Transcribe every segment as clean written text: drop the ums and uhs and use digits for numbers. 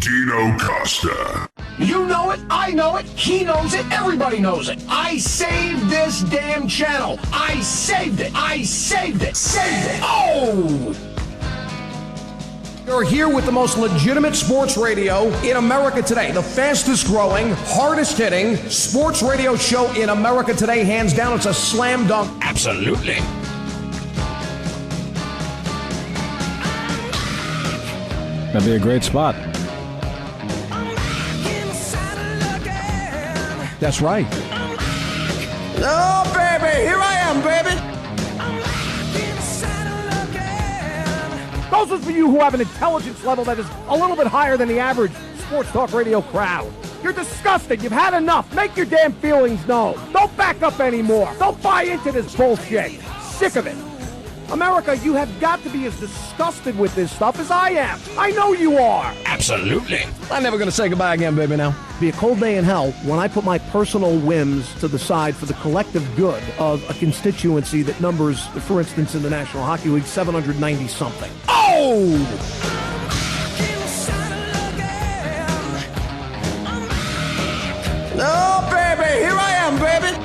Dino Costa. You know it, I know it, he knows it, everybody knows it. I saved this damn channel. I saved it. I saved it. Saved it. Oh! You're here with the most legitimate sports radio in America today. The fastest growing, hardest hitting sports radio show in America today. Hands down, it's a slam dunk. Absolutely. That'd be a great spot. That's right. Oh, baby, here I am, baby. Those are for you who have an intelligence level that is a little bit higher than the average sports talk radio crowd. You're disgusted. You've had enough. Make your damn feelings known. Don't back up anymore. Don't buy into this bullshit. Sick of it. America, you have got to be as disgusted with this stuff as I am. I know you are. Absolutely. I'm never going to say goodbye again, baby, now. Be a cold day in hell when I put my personal whims to the side for the collective good of a constituency that numbers, for instance, in the National Hockey League, 790-something. Oh! Oh, baby, here I am, baby.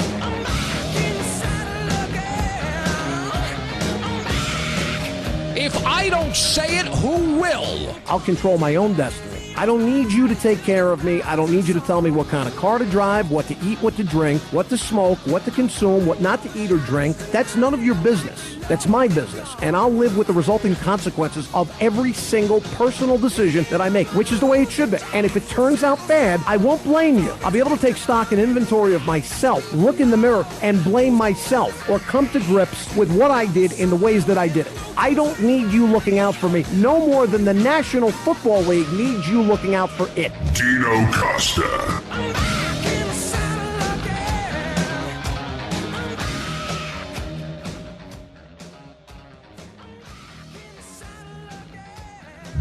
If I don't say it, who will? I'll control my own destiny. I don't need you to take care of me. I don't need you to tell me what kind of car to drive, what to eat, what to drink, what to smoke, what to consume, what not to eat or drink. That's none of your business. That's my business. And I'll live with the resulting consequences of every single personal decision that I make, which is the way it should be. And if it turns out bad, I won't blame you. I'll be able to take stock and inventory of myself, look in the mirror, and blame myself, or come to grips with what I did in the ways that I did it. I don't need you looking out for me no more than the National Football League needs you looking out for it. Dino Costa.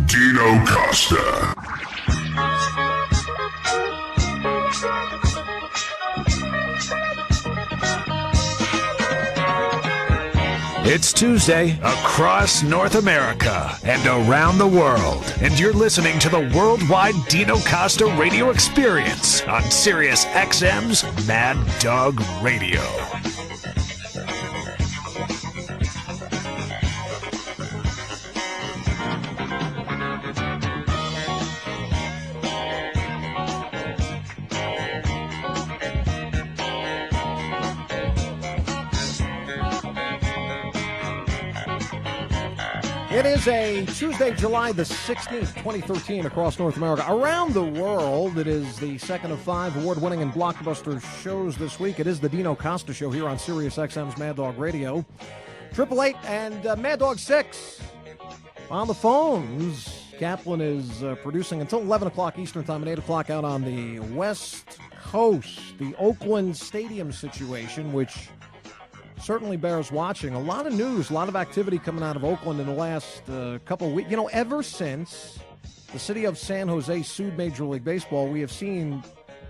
Dino Costa. It's Tuesday across North America and around the world, and you're listening to the worldwide Dino Costa radio experience on SiriusXM's Mad Dog Radio. It is a Tuesday, July the 16th, 2013, across North America. Around the world, it is the second of 5 award-winning and blockbuster shows this week. It is the Dino Costa Show here on SiriusXM's Mad Dog Radio. 888 and Mad Dog 6 on the phones. Kaplan is producing until 11 o'clock Eastern Time and 8 o'clock out on the West Coast. The Oakland Stadium situation, which certainly bears watching. A lot of news, a lot of activity coming out of Oakland in the last couple of weeks. You know, ever since the city of San Jose sued Major League Baseball, we have seen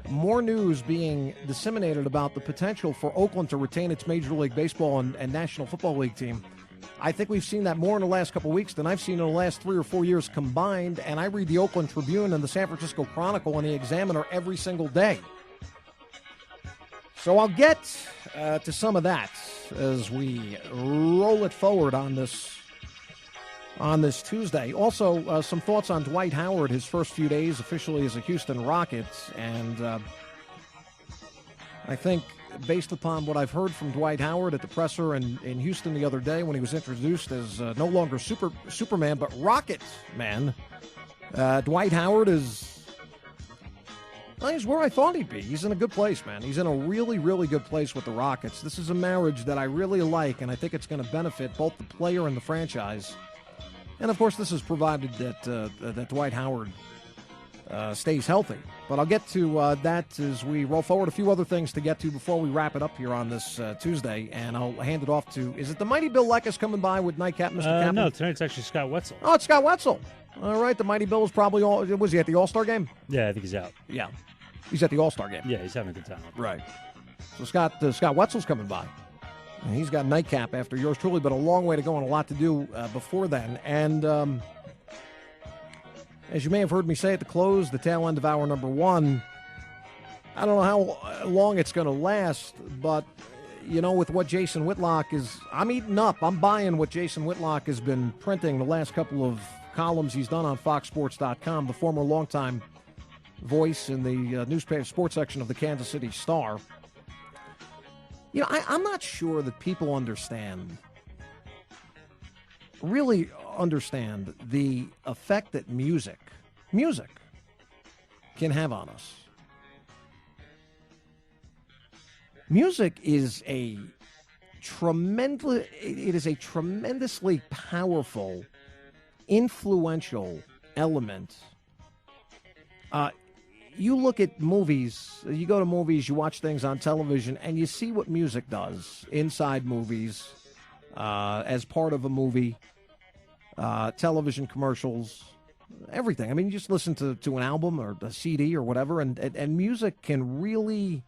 more news being disseminated about the potential for Oakland to retain its Major League Baseball and National Football League team. I think we've seen that more in the last couple of weeks than I've seen in the last 3 or 4 years combined, and I read the Oakland Tribune and the San Francisco Chronicle and the Examiner every single day. So I'll get to some of that as we roll it forward on this Tuesday. Also, some thoughts on Dwight Howard, his first few days officially as a Houston Rocket. And I think based upon what I've heard from Dwight Howard at the presser in Houston the other day when he was introduced as no longer Superman, but Rocket Man, Dwight Howard is... Well, he's where I thought he'd be. He's in a good place, man. He's in a really, really good place with the Rockets. This is a marriage that I really like, and I think it's going to benefit both the player and the franchise. And, of course, this is provided that Dwight Howard stays healthy. But I'll get to that as we roll forward. A few other things to get to before we wrap it up here on this Tuesday, and I'll hand it off to, is it the mighty Bill Leckus coming by with Nightcap, Mr. Kaplan? No, tonight it's actually Scott Wetzel. Oh, it's Scott Wetzel. All right, the mighty Bill is probably was he at the All-Star game? Yeah, I think he's out. Yeah. He's at the All-Star game. Yeah, he's having a good time. Right. So Scott Wetzel's coming by. And he's got Nightcap after yours truly, but a long way to go and a lot to do before then. And As you may have heard me say at the close, the tail end of hour number one, I don't know how long it's going to last, but, you know, with what Jason Whitlock is, I'm eating up. I'm buying what Jason Whitlock has been printing the last couple of columns he's done on FoxSports.com, the former longtime voice in the newspaper sports section of the Kansas City Star. You know, I'm not sure that people really understand the effect that music can have on us. Music is a tremendously powerful, influential element. You look at movies, you go to movies, you watch things on television, and you see what music does inside movies, as part of a movie, television commercials, everything. I mean, you just listen to an album or a CD or whatever, and music can really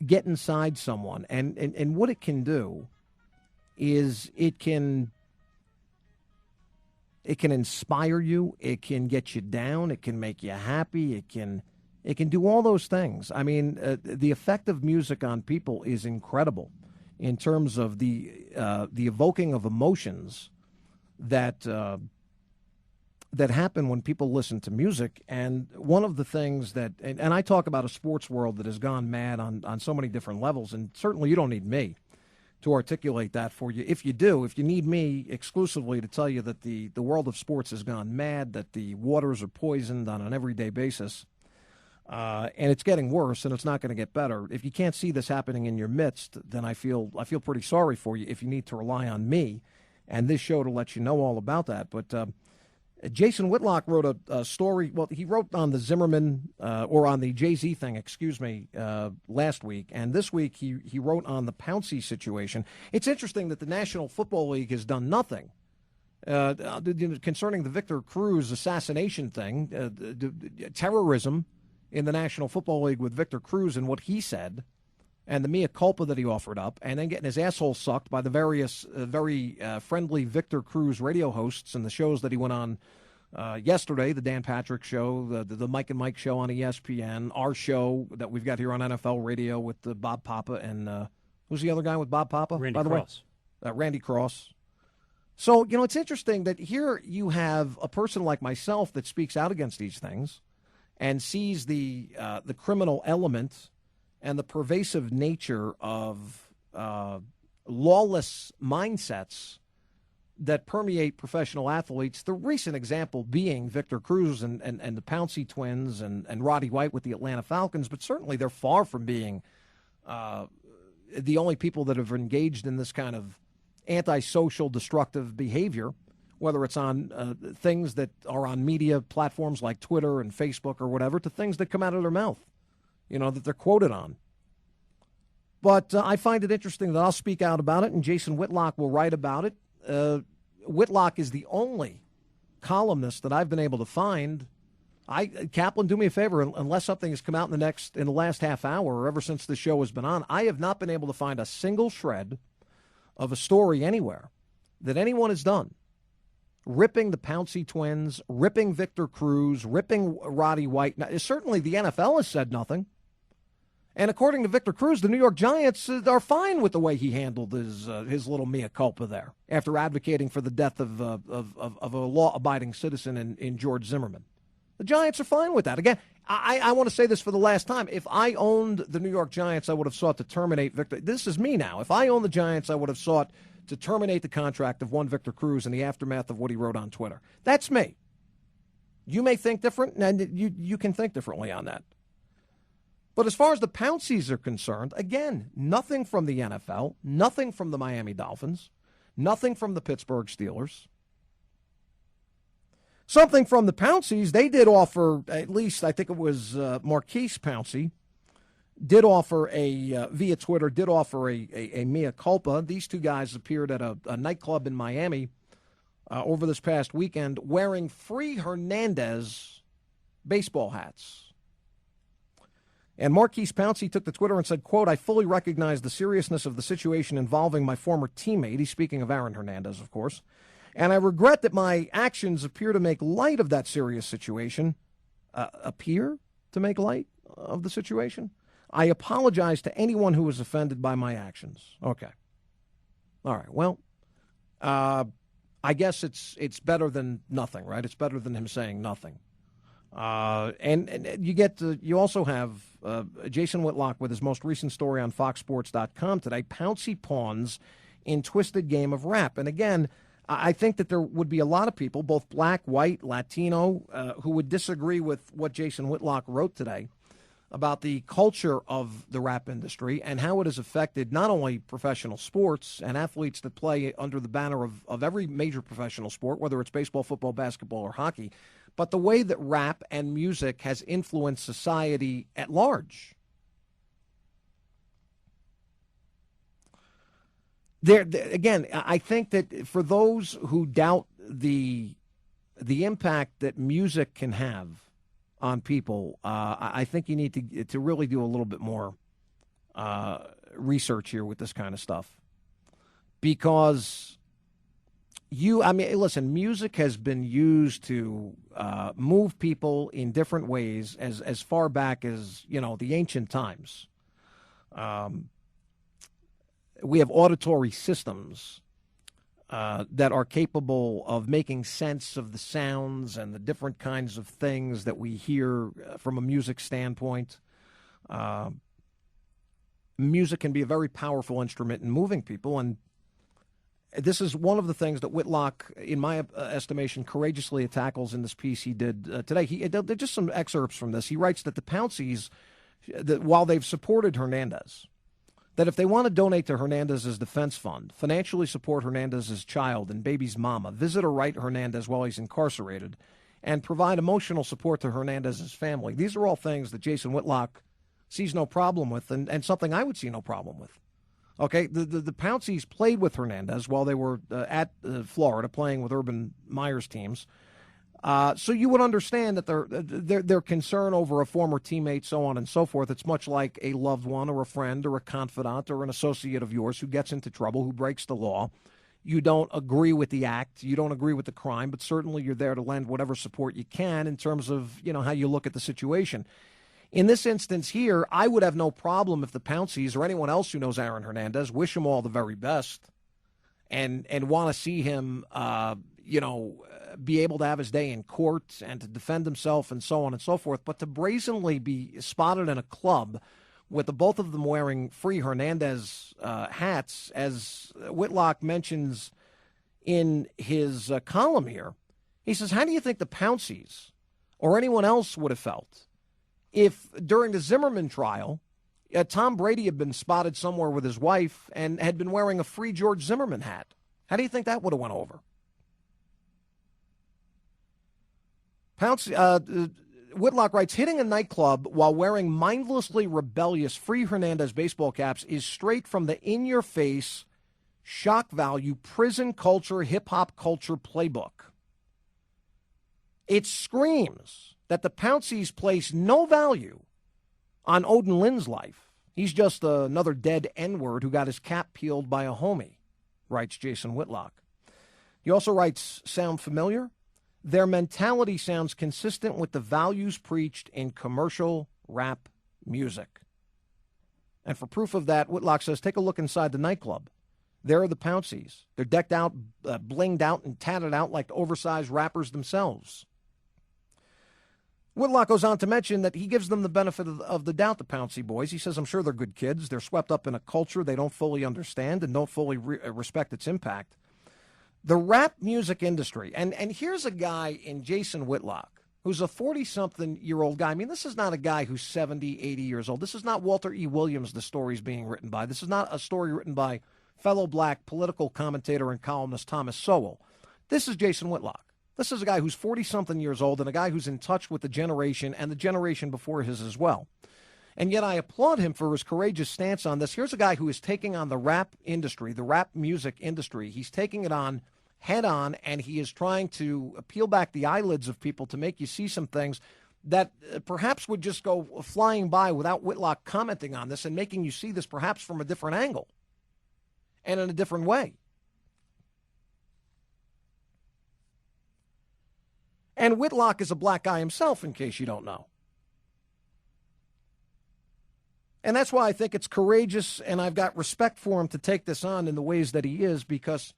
get inside someone. And what it can do is it can inspire you, it can get you down, it can make you happy, it can do all those things. I mean, the effect of music on people is incredible in terms of the evoking of emotions that happen when people listen to music. And one of the things that, and I talk about a sports world that has gone mad on so many different levels, and certainly you don't need me to articulate that for you. If you need me exclusively to tell you that the world of sports has gone mad, that the waters are poisoned on an everyday basis, and it's getting worse, and it's not going to get better. If you can't see this happening in your midst, then I feel pretty sorry for you if you need to rely on me and this show to let you know all about that. But Jason Whitlock wrote a story. Well, he wrote on the Zimmerman, or on the Jay-Z thing, last week. And this week he wrote on the Pouncey situation. It's interesting that the National Football League has done nothing concerning the Victor Cruz assassination thing, terrorism in the National Football League with Victor Cruz and what he said, and the mea culpa that he offered up, and then getting his asshole sucked by the various very friendly Victor Cruz radio hosts and the shows that he went on yesterday, the Dan Patrick Show, the Mike and Mike Show on ESPN, our show that we've got here on NFL Radio with Bob Papa, and who's the other guy with Bob Papa? Randy by the Cross. Way? Randy Cross. So, you know, it's interesting that here you have a person like myself that speaks out against these things and sees the criminal element and the pervasive nature of lawless mindsets that permeate professional athletes. The recent example being Victor Cruz and the Pouncey twins and Roddy White with the Atlanta Falcons, but certainly they're far from being the only people that have engaged in this kind of antisocial, destructive behavior, whether it's on things that are on media platforms like Twitter and Facebook or whatever, to things that come out of their mouth, you know, that they're quoted on. But I find it interesting that I'll speak out about it, and Jason Whitlock will write about it. Whitlock is the only columnist that I've been able to find. Kaplan, do me a favor, unless something has come out in the last half hour or ever since the show has been on, I have not been able to find a single shred of a story anywhere that anyone has done ripping the Pouncey twins, ripping Victor Cruz, ripping Roddy White. Now, certainly the NFL has said nothing. And according to Victor Cruz, the New York Giants are fine with the way he handled his little mea culpa there after advocating for the death of a law-abiding citizen in George Zimmerman. The Giants are fine with that. Again, I want to say this for the last time. If I owned the New York Giants, I would have sought to terminate Victor. This is me now. If I owned the Giants, I would have sought to terminate the contract of one Victor Cruz in the aftermath of what he wrote on Twitter. That's me. You may think different, and you can think differently on that. But as far as the Pounceys are concerned, again, nothing from the NFL, nothing from the Miami Dolphins, nothing from the Pittsburgh Steelers. Something from the Pounceys, they did offer, at least I think it was Marquise Pouncey, did offer via Twitter, did offer a mea culpa. These two guys appeared at a nightclub in Miami over this past weekend wearing Free Hernandez baseball hats. And Marquise Pouncey took to Twitter and said, quote, "I fully recognize the seriousness of the situation involving my former teammate." He's speaking of Aaron Hernandez, of course. And I regret that my actions appear to make light of that serious situation. Appear to make light of the situation? I apologize to anyone who was offended by my actions. Okay. All right. Well, I guess it's better than nothing, right? It's better than him saying nothing. And you also have Jason Whitlock with his most recent story on FoxSports.com today, Pouncy Pawns in Twisted Game of Rap. And again, I think that there would be a lot of people, both black, white, Latino, who would disagree with what Jason Whitlock wrote today about the culture of the rap industry and how it has affected not only professional sports and athletes that play under the banner of every major professional sport, whether it's baseball, football, basketball, or hockey, but the way that rap and music has influenced society at large. Again, I think that for those who doubt the impact that music can have on people, I think you need to really do a little bit more research here with this kind of stuff. Because listen, music has been used to move people in different ways as far back as, the ancient times. We have auditory systems that are capable of making sense of the sounds and the different kinds of things that we hear from a music standpoint. Music can be a very powerful instrument in moving people, and this is one of the things that Whitlock, in my estimation, courageously tackles in this piece he did today. Just some excerpts from this. He writes that the Pouncies, that while they've supported Hernandez, that if they want to donate to Hernandez's defense fund, financially support Hernandez's child and baby's mama, visit or write Hernandez while he's incarcerated, and provide emotional support to Hernandez's family. These are all things that Jason Whitlock sees no problem with, and something I would see no problem with. Okay, the Pouncies played with Hernandez while they were at Florida playing with Urban Meyer's teams. So you would understand that their concern over a former teammate, so on and so forth. It's much like a loved one or a friend or a confidant or an associate of yours who gets into trouble, who breaks the law. You don't agree with the act. You don't agree with the crime, but certainly you're there to lend whatever support you can in terms of, how you look at the situation. In this instance here, I would have no problem if the Pouncies or anyone else who knows Aaron Hernandez wish him all the very best and want to see him, be able to have his day in court and to defend himself and so on and so forth. But to brazenly be spotted in a club with the both of them wearing Free Hernandez hats, as Whitlock mentions in his column here, he says, how do you think the Pouncies or anyone else would have felt if during the Zimmerman trial, Tom Brady had been spotted somewhere with his wife and had been wearing a Free George Zimmerman hat? How do you think that would have went over? Whitlock writes, hitting a nightclub while wearing mindlessly rebellious Free Hernandez baseball caps is straight from the in-your-face, shock value, prison culture, hip-hop culture playbook. It screams that the Pouncies place no value on Odin Lynn's life. He's just another dead N-word who got his cap peeled by a homie, writes Jason Whitlock. He also writes, sound familiar? Their mentality sounds consistent with the values preached in commercial rap music. And for proof of that, Whitlock says, take a look inside the nightclub. There are the Pouncies. They're decked out, blinged out, and tatted out like oversized rappers themselves. Whitlock goes on to mention that he gives them the benefit of the doubt, the Pouncey boys. He says, I'm sure they're good kids. They're swept up in a culture they don't fully understand and don't fully respect its impact. The rap music industry, and here's a guy in Jason Whitlock who's a 40-something-year-old guy. I mean, this is not a guy who's 70, 80 years old. This is not Walter E. Williams, the story's being written by. This is not a story written by fellow black political commentator and columnist Thomas Sowell. This is Jason Whitlock. This is a guy who's 40-something years old and a guy who's in touch with the generation and the generation before his as well. And yet I applaud him for his courageous stance on this. Here's a guy who is taking on the rap industry, the rap music industry. He's taking it on head on, and he is trying to peel back the eyelids of people to make you see some things that perhaps would just go flying by without Whitlock commenting on this and making you see this perhaps from a different angle and in a different way. And Whitlock is a black guy himself, in case you don't know. And that's why I think it's courageous, and I've got respect for him to take this on in the ways that he is, because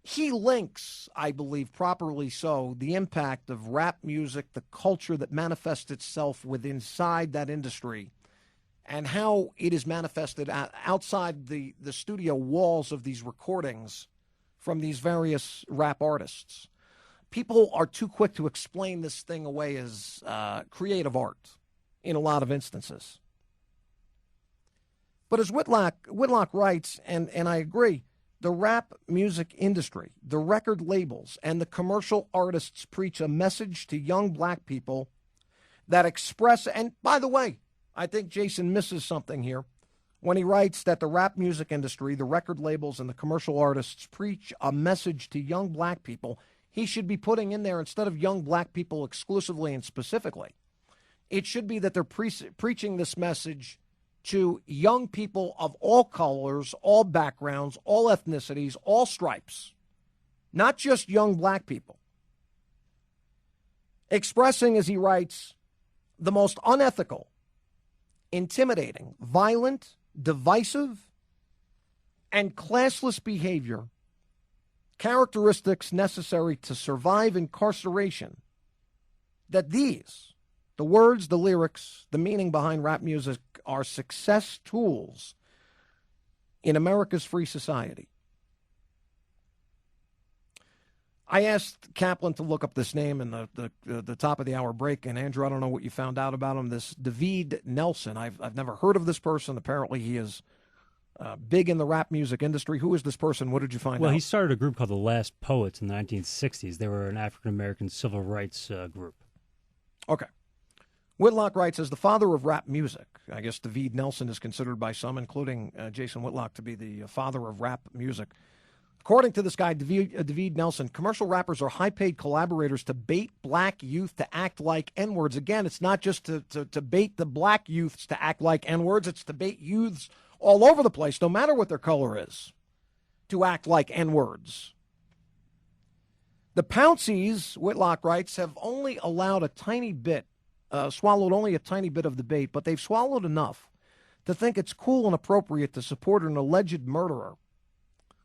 he links, I believe, properly so, the impact of rap music, the culture that manifests itself within inside that industry, and how it is manifested outside the studio walls of these recordings from these various rap artists. People are too quick to explain this thing away as creative art in a lot of instances. But as Whitlock writes, and I agree, the rap music industry, the record labels, and the commercial artists preach a message to young black people that express, and by the way, I think Jason misses something here when he writes that the rap music industry, the record labels, and the commercial artists preach a message to young black people. He should be putting in there, instead of young black people exclusively and specifically, it should be that they're preaching this message to young people of all colors, all backgrounds, all ethnicities, all stripes, not just young black people. Expressing, as he writes, the most unethical, intimidating, violent, divisive, and classless behavior, characteristics necessary to survive incarceration, that these, the words, the lyrics, the meaning behind rap music, are success tools in America's free society. I asked Kaplan to look up this name in the top of the hour break, and Andrew, I don't know what you found out about him. This David Nelson, I've never heard of this person. Apparently, he is big in the rap music industry. Who is this person? What did you find out? Well, he started a group called the Last Poets in the 1960s. They were an African-American civil rights group. Okay. Whitlock writes, as the father of rap music, I guess David Nelson is considered by some, including Jason Whitlock, to be the father of rap music. According to this guy, David Nelson, commercial rappers are high-paid collaborators to bait black youth to act like N-words. Again, it's not just to bait the black youths to act like N-words. It's to bait youths all over the place, no matter what their color is, to act like N-words. The Pounceys, Whitlock writes, have only allowed a tiny bit, swallowed only a tiny bit of the bait, but they've swallowed enough to think it's cool and appropriate to support an alleged murderer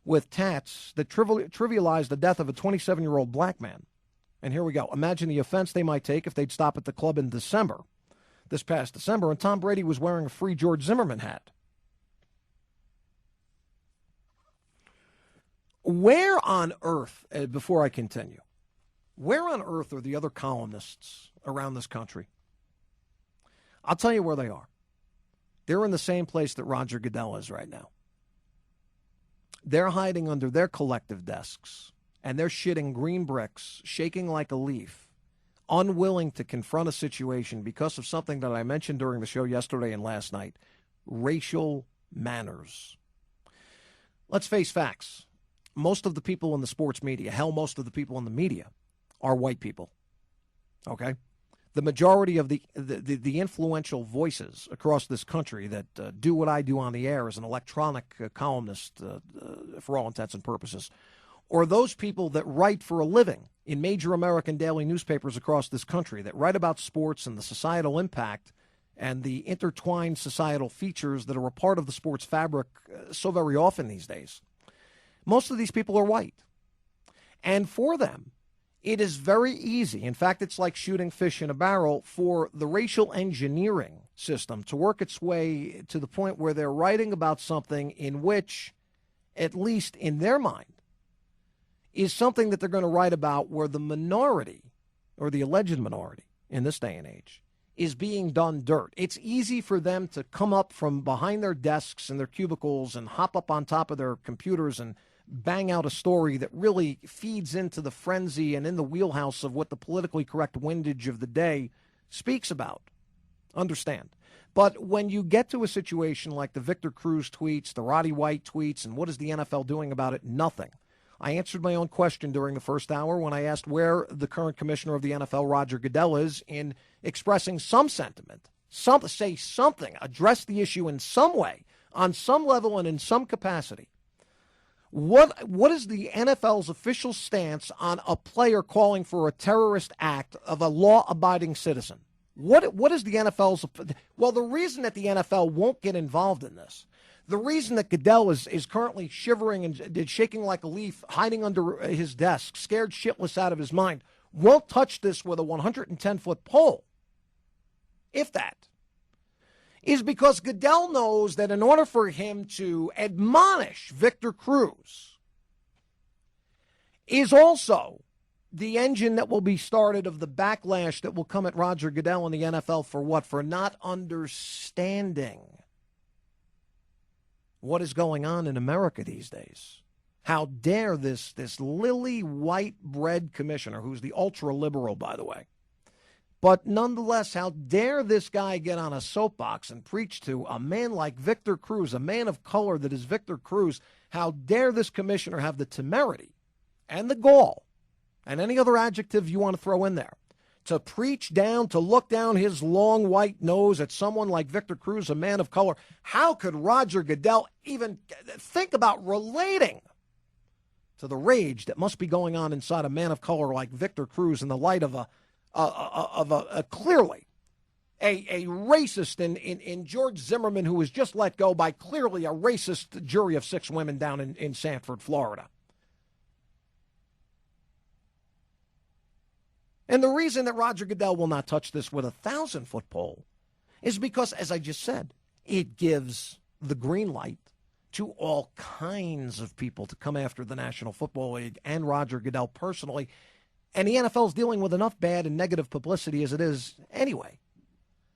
with tats that trivialize the death of a 27-year-old black man. And here we go. Imagine the offense they might take if they'd stop at the club in December, this past December, and Tom Brady was wearing a Free George Zimmerman hat. Where on earth, before I continue, where on earth are the other columnists around this country? I'll tell you where they are. They're in the same place that Roger Goodell is right now. They're hiding under their collective desks, and they're shitting green bricks, shaking like a leaf, unwilling to confront a situation because of something that I mentioned during the show yesterday and last night, racial manners. Let's face facts. Most of the people in the sports media, hell, most of the people in the media are white people, okay? The majority of the influential voices across this country that do what I do on the air as an electronic columnist for all intents and purposes, or those people that write for a living in major American daily newspapers across this country that write about sports and the societal impact and the intertwined societal features that are a part of the sports fabric so very often these days. Most of these people are white. And for them, it is very easy. In fact, it's like shooting fish in a barrel for the racial engineering system to work its way to the point where they're writing about something in which, at least in their mind, is something that they're going to write about where the minority, or the alleged minority in this day and age, is being done dirt. It's easy for them to come up from behind their desks and their cubicles and hop up on top of their computers and bang out a story that really feeds into the frenzy and in the wheelhouse of what the politically correct windage of the day speaks about. Understand. But when you get to a situation like the Victor Cruz tweets, the Roddy White tweets, and what is the NFL doing about it? Nothing. I answered my own question during the first hour when I asked where the current commissioner of the NFL, Roger Goodell, is in expressing some sentiment, say something, address the issue in some way, on some level and in some capacity. What is the NFL's official stance on a player calling for a terrorist act of a law-abiding citizen? What is the NFL's... Well, the reason that the NFL won't get involved in this, the reason that Goodell is currently shivering and shaking like a leaf, hiding under his desk, scared shitless out of his mind, won't touch this with a 110-foot pole, if that, is because Goodell knows that in order for him to admonish Victor Cruz is also the engine that will be started of the backlash that will come at Roger Goodell in the NFL for what? For not understanding what is going on in America these days. How dare this lily white bread commissioner, who's the ultra-liberal, by the way. But nonetheless, how dare this guy get on a soapbox and preach to a man like Victor Cruz, a man of color that is Victor Cruz. How dare this commissioner have the temerity and the gall and any other adjective you want to throw in there to preach down, to look down his long white nose at someone like Victor Cruz, a man of color. How could Roger Goodell even think about relating to the rage that must be going on inside a man of color like Victor Cruz in the light of a clearly a racist in George Zimmerman, who was just let go by clearly a racist jury of 6 women down in Sanford, Florida. And the reason that Roger Goodell will not touch this with a 1,000-foot pole is because, as I just said, it gives the green light to all kinds of people to come after the National Football League and Roger Goodell personally. And the NFL is dealing with enough bad and negative publicity as it is anyway.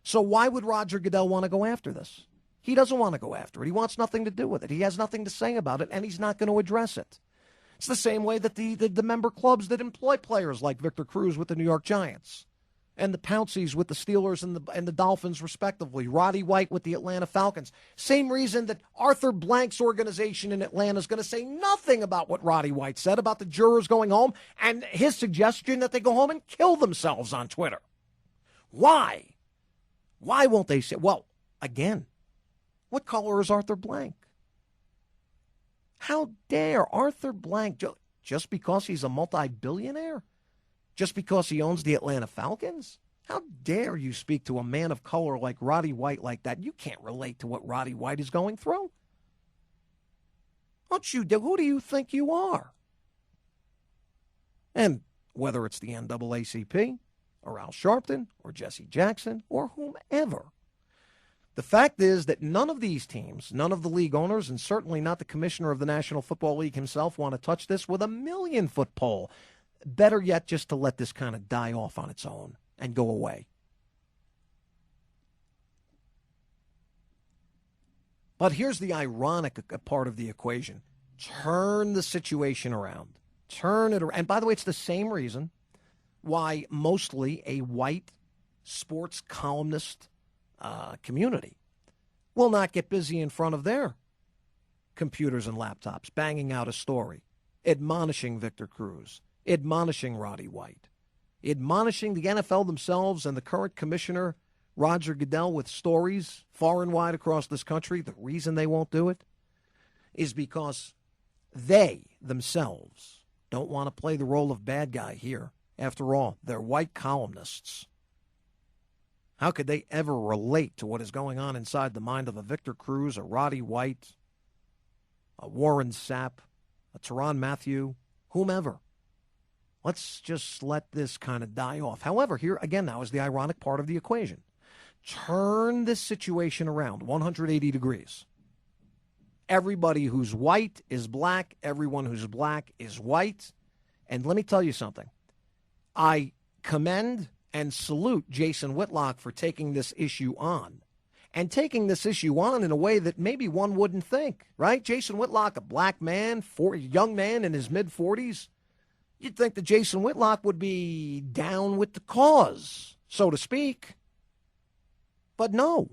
So why would Roger Goodell want to go after this? He doesn't want to go after it. He wants nothing to do with it. He has nothing to say about it, and he's not going to address it. It's the same way that the member clubs that employ players like Victor Cruz with the New York Giants and the Pounceys with the Steelers and the Dolphins, respectively, Roddy White with the Atlanta Falcons. Same reason that Arthur Blank's organization in Atlanta is going to say nothing about what Roddy White said about the jurors going home and his suggestion that they go home and kill themselves on Twitter. Why? Why won't they say, well, again, what color is Arthur Blank? How dare Arthur Blank, just because he's a multi-billionaire? Just because he owns the Atlanta Falcons? How dare you speak to a man of color like Roddy White like that? You can't relate to what Roddy White is going through. Don't you? Who do you think you are? And whether it's the NAACP or Al Sharpton or Jesse Jackson or whomever, the fact is that none of these teams, none of the league owners, and certainly not the commissioner of the National Football League himself want to touch this with a 1,000,000-foot pole. Better yet, just to let this kind of die off on its own and go away. But here's the ironic part of the equation. Turn the situation around. Turn it around. And by the way, it's the same reason why mostly a white sports columnist community will not get busy in front of their computers and laptops, banging out a story, admonishing Victor Cruz, admonishing Roddy White, admonishing the NFL themselves and the current commissioner, Roger Goodell, with stories far and wide across this country. The reason they won't do it is because they themselves don't want to play the role of bad guy here. After all, they're white columnists. How could they ever relate to what is going on inside the mind of a Victor Cruz, a Roddy White, a Warren Sapp, a Tyrann Mathieu, whomever? Let's just let this kind of die off. However, here again now is the ironic part of the equation. Turn this situation around 180 degrees. Everybody who's white is black. Everyone who's black is white. And let me tell you something. I commend and salute Jason Whitlock for taking this issue on. And taking this issue on in a way that maybe one wouldn't think, right? Jason Whitlock, a black man, young man in his mid-40s. You'd think that Jason Whitlock would be down with the cause, so to speak. But no.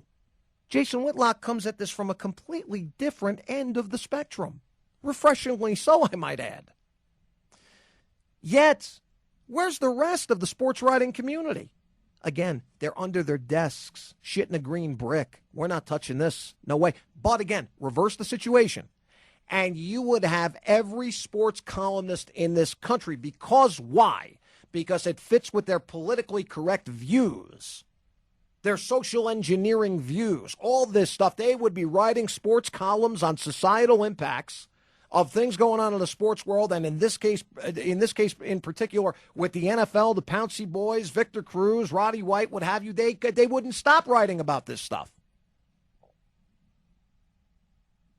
Jason Whitlock comes at this from a completely different end of the spectrum. Refreshingly so, I might add. Yet, where's the rest of the sports writing community? Again, they're under their desks, shitting a green brick. We're not touching this. No way. But again, reverse the situation. and you would have every sports columnist in this country. Because why? Because it fits with their politically correct views, their social engineering views, all this stuff. They would be writing sports columns on societal impacts of things going on in the sports world, and in this case in particular, with the NFL, the Pouncey Boys, Victor Cruz, Roddy White, what have you, they wouldn't stop writing about this stuff.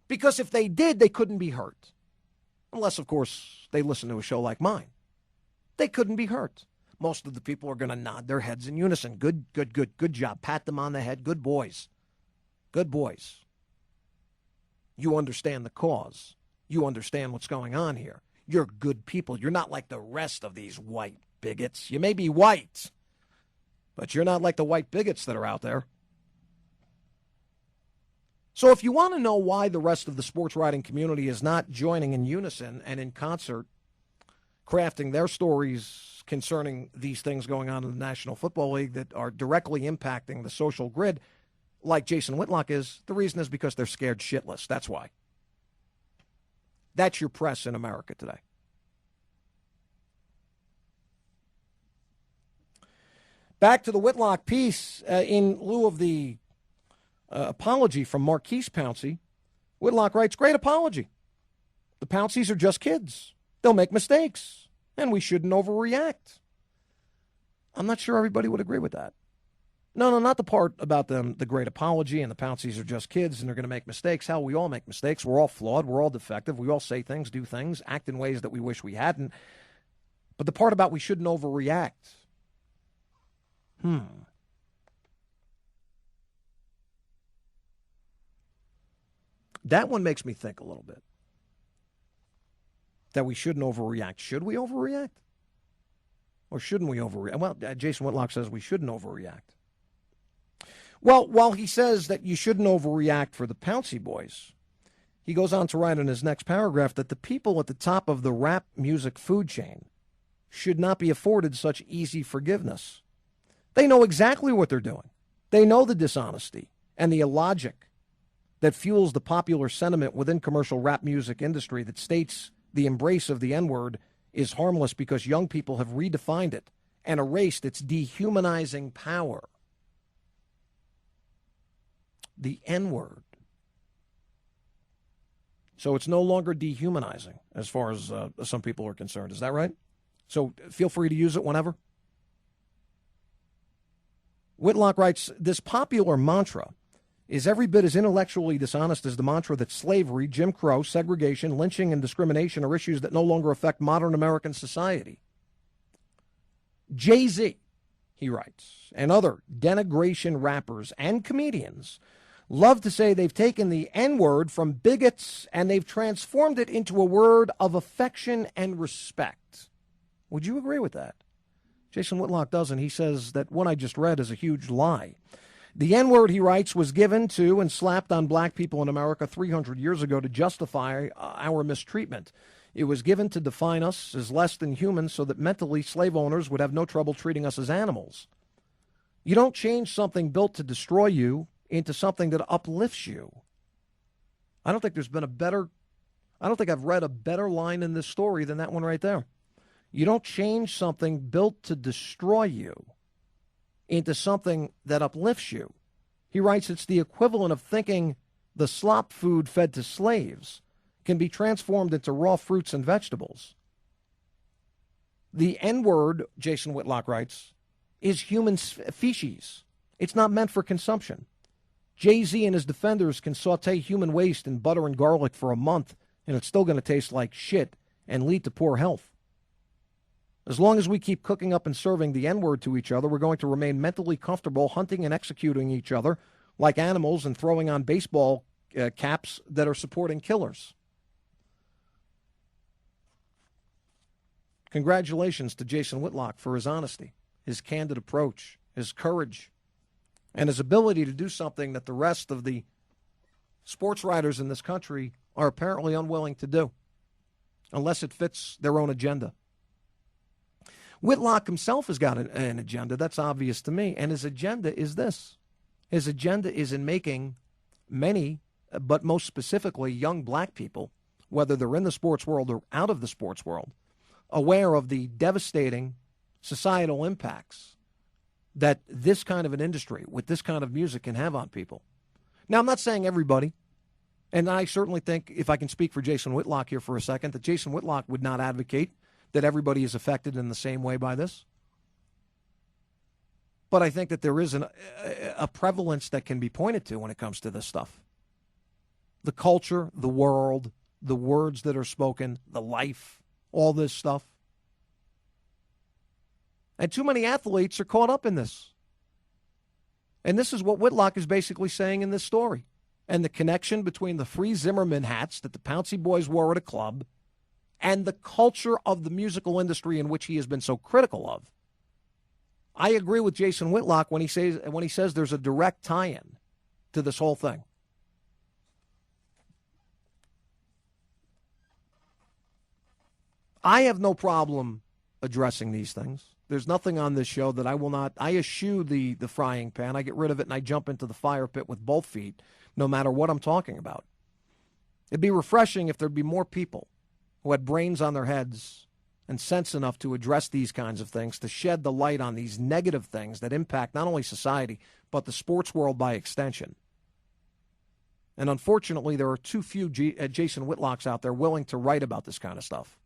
Because if they did, they couldn't be hurt. Unless, of course, they listen to a show like mine. They couldn't be hurt. Most of the people are going to nod their heads in unison. Good job. Pat them on the head. Good boys. Good boys. You understand the cause. You understand what's going on here. You're good people. You're not like the rest of these white bigots. You may be white, but you're not like the white bigots that are out there. So if you want to know why the rest of the sports writing community is not joining in unison and in concert, crafting their stories concerning these things going on in the National Football League that are directly impacting the social grid, like Jason Whitlock is, the reason is because they're scared shitless. That's why. That's your press in America today. Back to the Whitlock piece. In lieu of the apology from Marquise Pouncey, Whitlock writes, great apology. The Pounceys are just kids. They'll make mistakes, and we shouldn't overreact. I'm not sure everybody would agree with that. No, not the part about them, the great apology, and the Pounceys are just kids, and they're going to make mistakes. Hell, we all make mistakes. We're all flawed. We're all defective. We all say things, do things, act in ways that we wish we hadn't. But the part about we shouldn't overreact. That one makes me think a little bit. That we shouldn't overreact. Should we overreact? Or shouldn't we overreact? Well, Jason Whitlock says we shouldn't overreact. Well, while he says that you shouldn't overreact for the Pouncey Boys, he goes on to write in his next paragraph that the people at the top of the rap music food chain should not be afforded such easy forgiveness. They know exactly what they're doing. They know the dishonesty and the illogic that fuels the popular sentiment within commercial rap music industry that states the embrace of the N-word is harmless because young people have redefined it and erased its dehumanizing power. The N-word. So it's no longer dehumanizing as far as some people are concerned. Is that right? So feel free to use it whenever. Whitlock writes, this popular mantra is every bit as intellectually dishonest as the mantra that slavery, Jim Crow, segregation, lynching, and discrimination are issues that no longer affect modern American society. Jay-Z, he writes, and other denigration rappers and comedians love to say they've taken the N-word from bigots and they've transformed it into a word of affection and respect. Would you agree with that? Jason Whitlock doesn't. He says that what I just read is a huge lie. The N-word, he writes, was given to and slapped on black people in America 300 years ago to justify our mistreatment. It was given to define us as less than human so that mentally slave owners would have no trouble treating us as animals. You don't change something built to destroy you into something that uplifts you. I don't think I've read a better line in this story than that one right there. You don't change something built to destroy you into something that uplifts you. He writes it's the equivalent of thinking the slop food fed to slaves can be transformed into raw fruits and vegetables. The N-word, Jason Whitlock writes, is human feces. It's not meant for consumption. Jay-Z and his defenders can saute human waste in butter and garlic for a month, and it's still going to taste like shit and lead to poor health. As long as we keep cooking up and serving the N-word to each other, we're going to remain mentally comfortable hunting and executing each other like animals and throwing on baseball caps that are supporting killers. Congratulations to Jason Whitlock for his honesty, his candid approach, his courage, and his ability to do something that the rest of the sports writers in this country are apparently unwilling to do, unless it fits their own agenda. Whitlock himself has got an agenda. That's obvious to me. And his agenda is this. His agenda is in making many, but most specifically young black people, whether they're in the sports world or out of the sports world, aware of the devastating societal impacts that this kind of an industry with this kind of music can have on people. Now, I'm not saying everybody, and I certainly think, if I can speak for Jason Whitlock here for a second, that Jason Whitlock would not advocate that everybody is affected in the same way by this. But I think that there is a prevalence that can be pointed to when it comes to this stuff. The culture, the world, the words that are spoken, the life, all this stuff. And too many athletes are caught up in this. And this is what Whitlock is basically saying in this story. And the connection between the Free Zimmerman hats that the Pouncey Boys wore at a club and the culture of the musical industry in which he has been so critical of. I agree with Jason Whitlock when he says there's a direct tie-in to this whole thing. I have no problem addressing these things. There's nothing on this show that I will not. I eschew the frying pan. I get rid of it and I jump into the fire pit with both feet, no matter what I'm talking about. It'd be refreshing if there'd be more people who had brains on their heads and sense enough to address these kinds of things, to shed the light on these negative things that impact not only society, but the sports world by extension. And unfortunately, there are too few Jason Whitlocks out there willing to write about this kind of stuff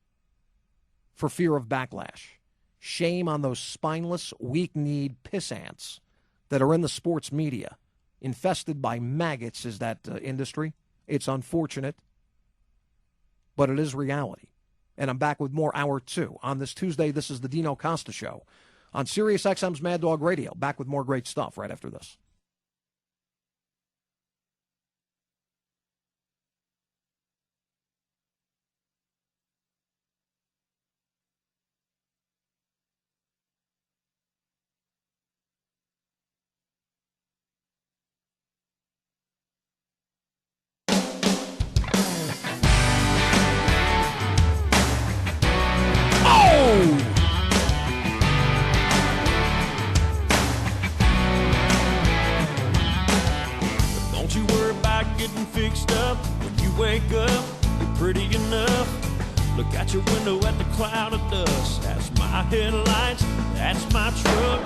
for fear of backlash. Shame on those spineless, weak-kneed piss ants that are in the sports media. Infested by maggots is that industry. It's unfortunate, but it is reality. And I'm back with more Hour 2. On this Tuesday, this is the Dino Costa Show on SiriusXM's Mad Dog Radio. Back with more great stuff right after this. Your window at the cloud of dust. That's my headlights, that's my truck.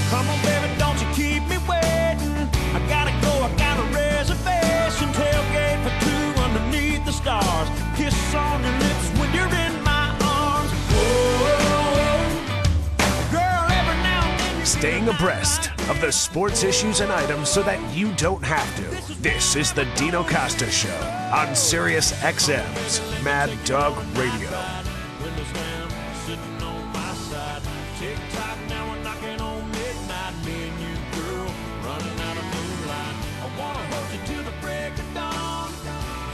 Come on, baby, don't you keep me waiting. I gotta go, I got a reservation. Tailgate for two underneath the stars. Kiss on your lips when you're in my arms. Whoa, girl, every now and then. Staying abreast of the sports issues and items so that you don't have to. This is the Dino Costa Show on SiriusXM's Mad Dog Radio. Windows down, sitting on my side. Tick-tock, now we're knocking on midnight. Me and you, girl, running out of moonlight. I wanna hold you till the break of dawn.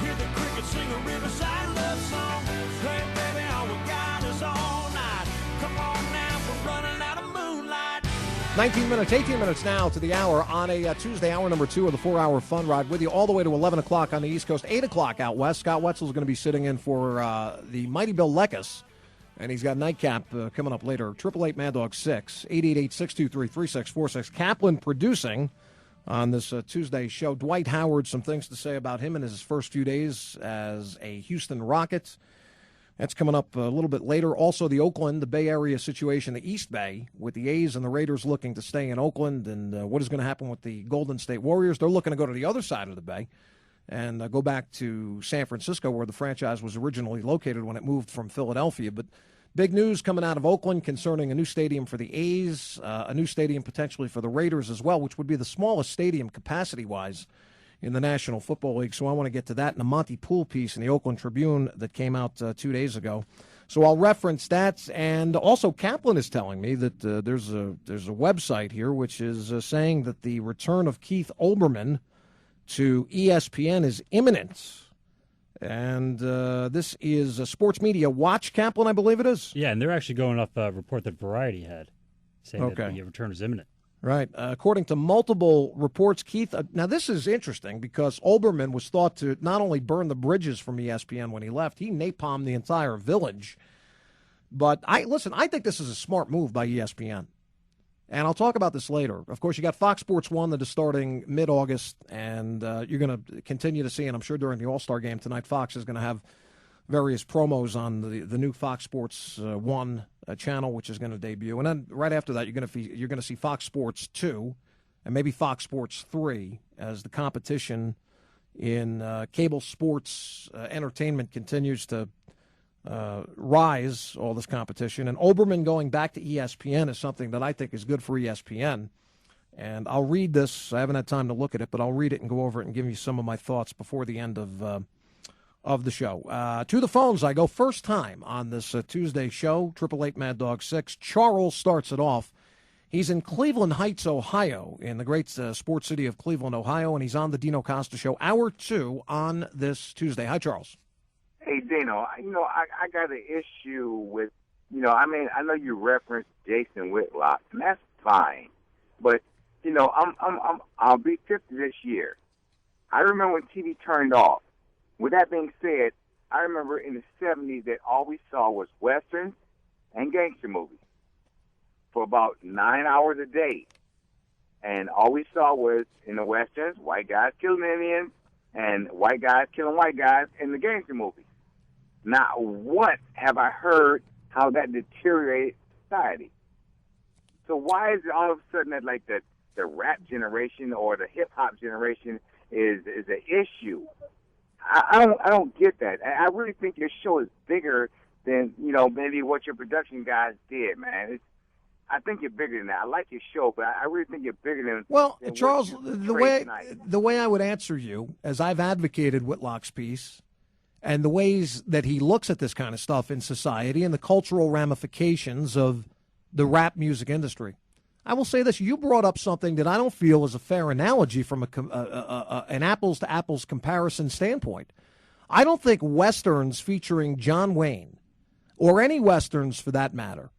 Hear the crickets sing a riverside love song. Hey, baby, all we got is all night. Come on now, we're running out of moonlight. 18 minutes now to the hour on a Tuesday, hour number 2 of the 4-hour fun ride with you all the way to 11 o'clock on the East Coast, 8 o'clock out west. Scott Wetzel is going to be sitting in for the mighty Bill Lekkus, and he's got nightcap coming up later. 888-MAD-DOG-6, 888-623-3646. Kaplan producing on this Tuesday show. Dwight Howard, some things to say about him in his first few days as a Houston Rocket. That's coming up a little bit later. Also, the Oakland, the Bay Area situation, the East Bay, with the A's and the Raiders looking to stay in Oakland, and what is going to happen with the Golden State Warriors. They're looking to go to the other side of the Bay and go back to San Francisco, where the franchise was originally located when it moved from Philadelphia. But big news coming out of Oakland concerning a new stadium for the A's, a new stadium potentially for the Raiders as well, which would be the smallest stadium capacity-wise in the National Football League. So I want to get to that in a Monty Poole piece in the Oakland Tribune that came out 2 days ago. So I'll reference that. And also Kaplan is telling me that there's a website here which is saying that the return of Keith Olbermann to ESPN is imminent. And this is a Sports Media Watch, Kaplan, I believe it is. Yeah, and they're actually going off a report that Variety had, saying that the return is imminent. Right. According to multiple reports, Keith, now this is interesting because Olbermann was thought to not only burn the bridges from ESPN when he left, he napalmed the entire village. But I think this is a smart move by ESPN. And I'll talk about this later. Of course, you got Fox Sports 1 that is starting mid-August, and you're going to continue to see, and I'm sure during the All-Star game tonight, Fox is going to have various promos on the new Fox Sports 1 channel, which is going to debut. And then right after that, you're going to see Fox Sports 2 and maybe Fox Sports 3 as the competition in cable sports entertainment continues to rise, all this competition. And Oberman going back to ESPN is something that I think is good for ESPN. And I'll read this. I haven't had time to look at it, but I'll read it and go over it and give you some of my thoughts before the end of the show. To the phones I go. First time on this Tuesday show, 888-MAD-DOG-6. Charles starts it off. He's in Cleveland Heights, Ohio, in the great sports city of Cleveland, Ohio, and he's on the Dino Costa Show, Hour 2 on this Tuesday. Hi, Charles. Hey, Dino, I got an issue with, I know you referenced Jason Whitlock, and that's fine. But, I'll be 50 this year. I remember when TV turned off. With that being said, I remember in the 70s that all we saw was Westerns and gangster movies for about 9 hours a day. And all we saw was, in the Westerns, white guys killing Indians and white guys killing white guys in the gangster movies. Not once have I heard how that deteriorated society. So why is it all of a sudden that like the rap generation or the hip hop generation is an issue? I don't get that. I really think your show is bigger than maybe what your production guys did, man. I think you're bigger than that. I like your show, but I really think you're bigger than. Well, than Charles, the way I would answer you, as I've advocated Whitlock's piece, and the ways that he looks at this kind of stuff in society and the cultural ramifications of the rap music industry. I will say this. You brought up something that I don't feel is a fair analogy from an apples-to-apples comparison standpoint. I don't think Westerns featuring John Wayne, or any Westerns for that matter,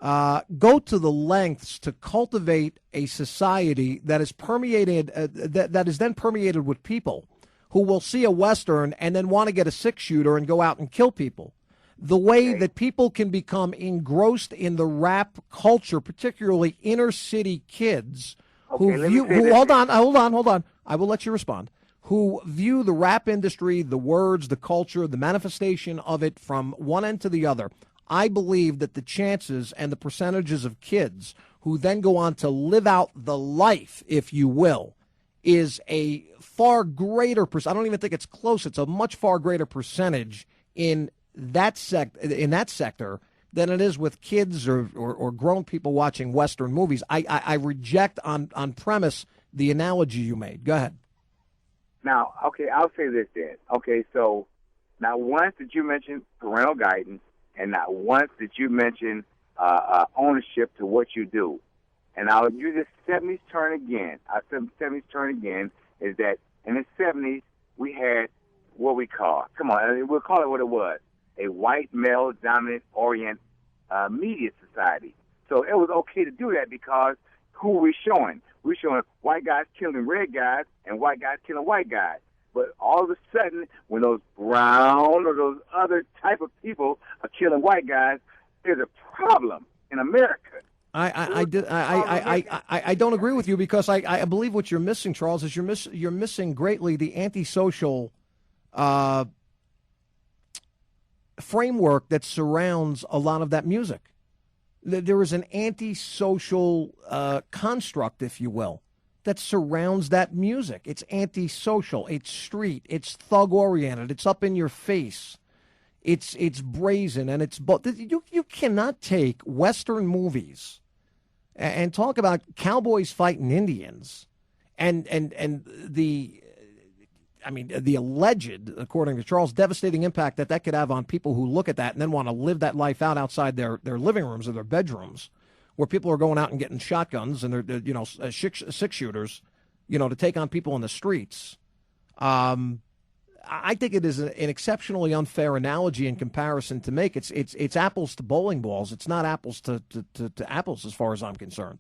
go to the lengths to cultivate a society that is permeated, that is then permeated with people who will see a Western and then want to get a six-shooter and go out and kill people. The way that people can become engrossed in the rap culture, particularly inner city kids who hold on. I will let you respond. Who view the rap industry, the words, the culture, the manifestation of it from one end to the other. I believe that the chances and the percentages of kids who then go on to live out the life, if you will, is a far greater percent. I don't even think it's close. It's a much far greater percentage in that sector than it is with kids or grown people watching Western movies. I reject on premise the analogy you made. Go ahead. Now, okay, I'll say this then. Okay, so not once did you mention parental guidance, and not once did you mention ownership to what you do. And I'll use this 70s turn again. Our 70s turn again is that in the 70s we had what we call, we'll call it what it was, a white male dominant orient media society. So it was okay to do that because who were we showing? We're showing white guys killing red guys and white guys killing white guys. But all of a sudden, when those brown or those other type of people are killing white guys, there's a problem in America. I don't agree with you because I believe what you're missing, Charles, is you're missing greatly the antisocial framework that surrounds a lot of that music. There is an antisocial construct, if you will, that surrounds that music. It's antisocial. It's street. It's thug-oriented. It's up in your face. It's brazen, and it's you cannot take Western movies and talk about cowboys fighting Indians and the alleged, according to Charles, devastating impact that could have on people who look at that and then want to live that life out outside their living rooms or their bedrooms, where people are going out and getting shotguns and they're six shooters, to take on people in the streets. I think it is an exceptionally unfair analogy in comparison to make. It's apples to bowling balls. It's not apples to apples as far as I'm concerned.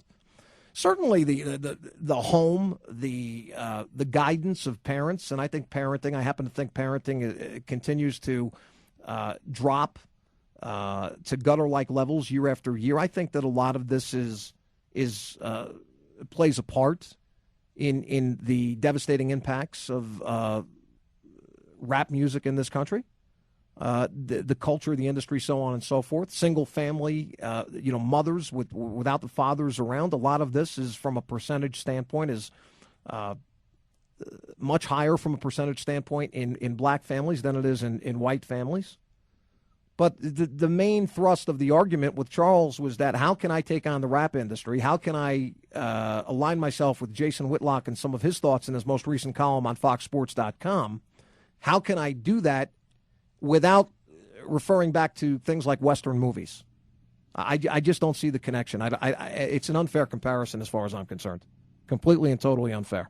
Certainly the home, the guidance of parents, and I think parenting. I happen to think parenting continues to drop to gutter-like levels year after year. I think that a lot of this plays a part in the devastating impacts of rap music in this country. the culture of the industry, so on and so forth. Single family, mothers without the fathers around. A lot of this is, from a percentage standpoint, is much higher from a percentage standpoint in black families than it is in white families. But the main thrust of the argument with Charles was that, how can I take on the rap industry? How can I align myself with Jason Whitlock and some of his thoughts in his most recent column on FoxSports.com? How can I do that without referring back to things like Western movies? I just don't see the connection. It's an unfair comparison as far as I'm concerned. Completely and totally unfair.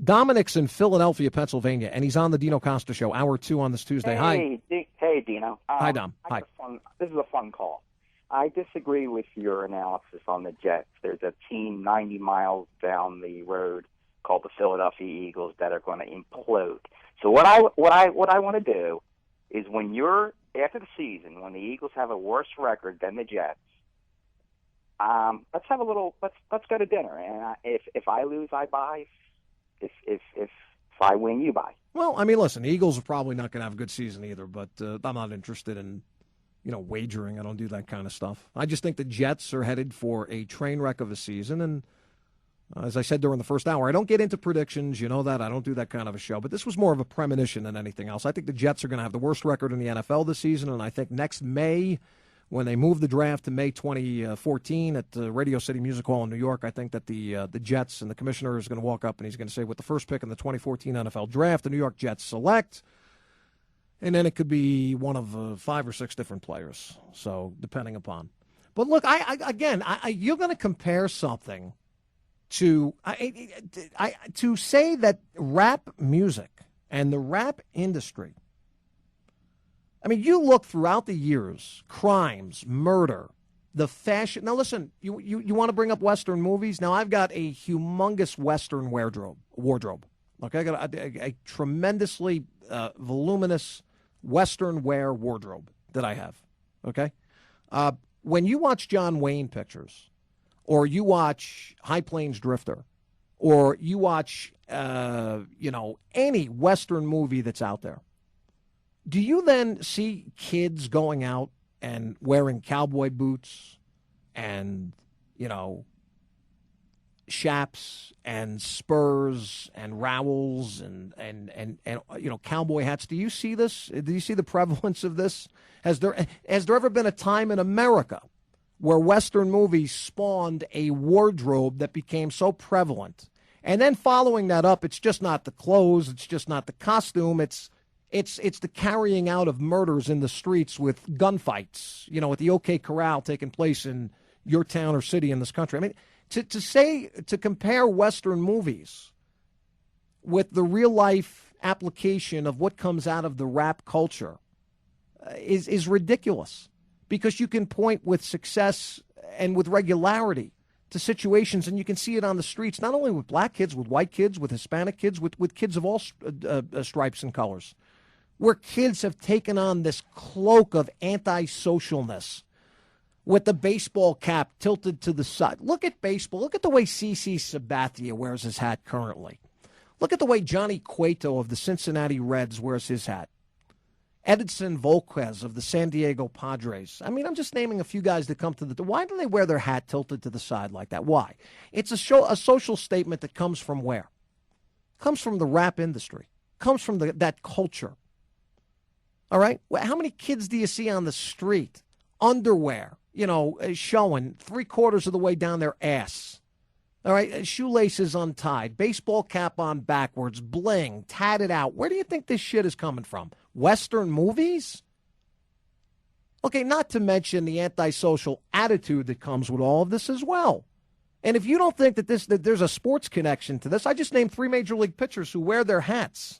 Dominic's in Philadelphia, Pennsylvania, and he's on the Dino Costa Show, Hour 2 on this Tuesday. Hi. Hey, Dino. Hi, Dom. Hi. This is a fun call. I disagree with your analysis on the Jets. There's a team 90 miles down the road called the Philadelphia Eagles that are going to implode. So what I want to do is, when you're after the season, when the Eagles have a worse record than the Jets, let's have a little. Let's go to dinner, and if I lose, I buy. If I win, you buy. Well, I mean, listen, the Eagles are probably not going to have a good season either, but I'm not interested in, wagering. I don't do that kind of stuff. I just think the Jets are headed for a train wreck of a season, and as I said during the first hour, I don't get into predictions. You know that. I don't do that kind of a show, but this was more of a premonition than anything else. I think the Jets are going to have the worst record in the NFL this season, and I think next May, when they move the draft to May 2014 at the Radio City Music Hall in New York, I think that the Jets and the commissioner is going to walk up and he's going to say, with the first pick in the 2014 NFL draft, the New York Jets select, and then it could be one of 5 or 6 different players. So depending upon. But look, you're going to compare something to say that rap music and the rap industry. I mean, you look throughout the years, crimes, murder, the fashion. Now, listen, you want to bring up Western movies? Now, I've got a humongous Western wardrobe. Okay, I got a tremendously voluminous Western wear wardrobe that I have. Okay, when you watch John Wayne pictures, or you watch High Plains Drifter, or you watch any Western movie that's out there, do you then see kids going out and wearing cowboy boots and, chaps and spurs and rowels and cowboy hats? Do you see this? Do you see the prevalence of this? Has there ever been a time in America where Western movies spawned a wardrobe that became so prevalent? And then following that up, it's just not the clothes, it's just not the costume, it's the carrying out of murders in the streets with gunfights, at the OK Corral taking place in your town or city in this country. I mean, to compare Western movies with the real life application of what comes out of the rap culture is ridiculous, because you can point with success and with regularity to situations, and you can see it on the streets, not only with black kids, with white kids, with Hispanic kids, with kids of all stripes and colors, where kids have taken on this cloak of antisocialness with the baseball cap tilted to the side. Look at baseball. Look at the way CC Sabathia wears his hat currently. Look at the way Johnny Cueto of the Cincinnati Reds wears his hat. Edinson Volquez of the San Diego Padres. I mean, I'm just naming a few guys that come to the... Why do they wear their hat tilted to the side like that? Why? It's a social statement that comes from where? Comes from the rap industry. Comes from that culture. All right? How many kids do you see on the street? Underwear, showing 3/4 of the way down their ass. All right? Shoelaces untied. Baseball cap on backwards. Bling. Tatted out. Where do you think this shit is coming from? Western movies? Okay, not to mention the antisocial attitude that comes with all of this as well. And if you don't think that there's a sports connection to this, I just named 3 major league pitchers who wear their hats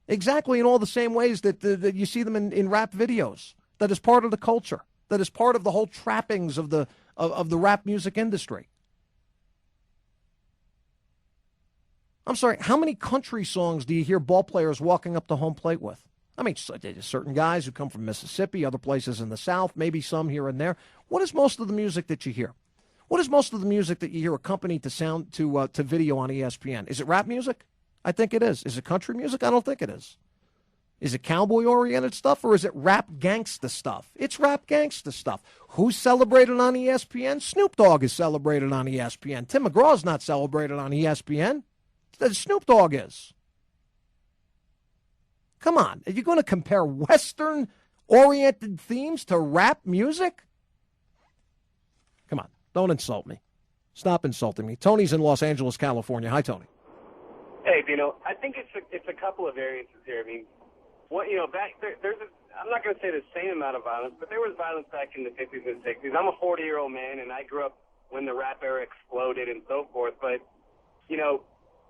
exactly in all the same ways that you see them in rap videos. That is part of the culture. That is part of the whole trappings of the rap music industry. I'm sorry, how many country songs do you hear ball players walking up to home plate with? I mean, certain guys who come from Mississippi, other places in the South, maybe some here and there. What is most of the music that you hear? What is most of the music that you hear accompanied to video on ESPN? Is it rap music? I think it is. Is it country music? I don't think it is. Is it cowboy-oriented stuff or is it rap gangsta stuff? It's rap gangsta stuff. Who's celebrated on ESPN? Snoop Dogg is celebrated on ESPN. Tim McGraw's not celebrated on ESPN. Snoop Dogg is. Come on. Are you going to compare Western-oriented themes to rap music? Come on. Don't insult me. Stop insulting me. Tony's in Los Angeles, California. Hi, Tony. Hey, Dino. I think it's a couple of variances here. I mean, back there's I'm not going to say the same amount of violence, but there was violence back in the 50s and 60s. I'm a 40-year-old man, and I grew up when the rap era exploded and so forth. But,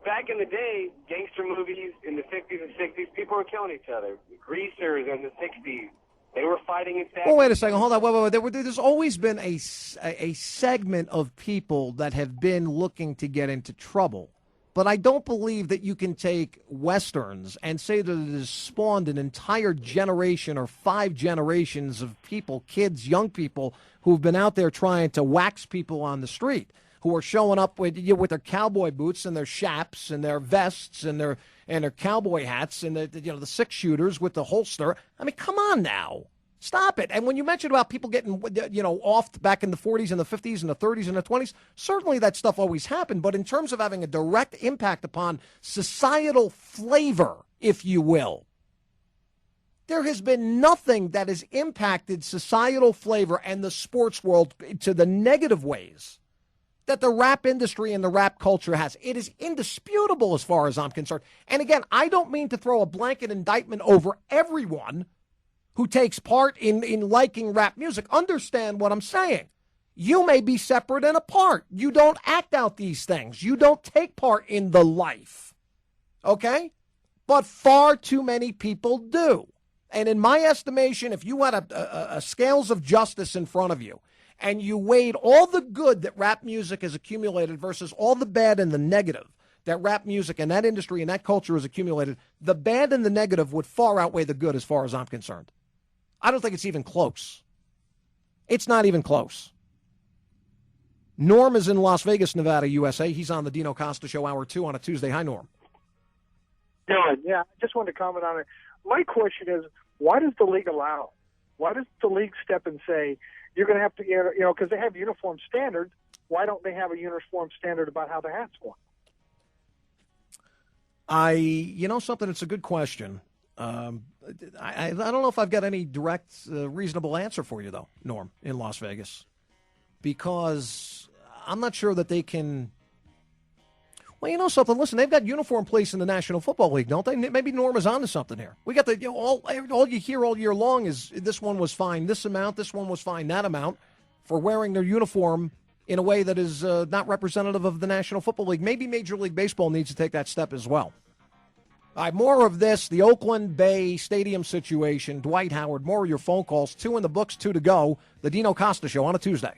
back in the day, gangster movies in the 50s and 60s, people were killing each other. Greasers in the 60s. They were fighting in Staten. Well, wait a second. Hold on. Wait. There's always been a segment of people that have been looking to get into trouble. But I don't believe that you can take Westerns and say that it has spawned an entire generation or 5 generations of people, kids, young people, who've been out there trying to wax people on the street, who are showing up with their cowboy boots and their chaps and their vests and their cowboy hats and the 6-shooters with the holster. I mean, come on now. Stop it. And when you mentioned about people getting, offed back in the 40s and the 50s and the 30s and the 20s, certainly that stuff always happened. But in terms of having a direct impact upon societal flavor, if you will, there has been nothing that has impacted societal flavor and the sports world to the negative ways that the rap industry and the rap culture has. It is indisputable as far as I'm concerned. And again, I don't mean to throw a blanket indictment over everyone who takes part in liking rap music. Understand what I'm saying. You may be separate and apart. You don't act out these things. You don't take part in the life. Okay? But far too many people do. And in my estimation, if you had a scales of justice in front of you and you weighed all the good that rap music has accumulated versus all the bad and the negative that rap music and that industry and that culture has accumulated, the bad and the negative would far outweigh the good as far as I'm concerned. I don't think it's even close. It's not even close. Norm is in Las Vegas, Nevada, USA. He's on the Dino Costa Show, Hour 2 on a Tuesday. Hi, Norm. Dylan, yeah, I just wanted to comment on it. My question is, why does the league allow? Why does the league step and say, you're going to have to, because they have uniform standards, why don't they have a uniform standard about how the hat's worn? Something, it's a good question. I don't know if I've got any direct, reasonable answer for you, though, Norm, in Las Vegas, because I'm not sure that they can. Well, you know something. Listen, they've got uniform police in the National Football League, don't they? Maybe Norm is onto something here. We got all you hear all year long is this one was fined this amount, this one was fined that amount for wearing their uniform in a way that is not representative of the National Football League. Maybe Major League Baseball needs to take that step as well. All right, more of this, the Oakland Bay Stadium situation, Dwight Howard, more of your phone calls, 2 in the books, 2 to go, the Dino Costa Show on a Tuesday.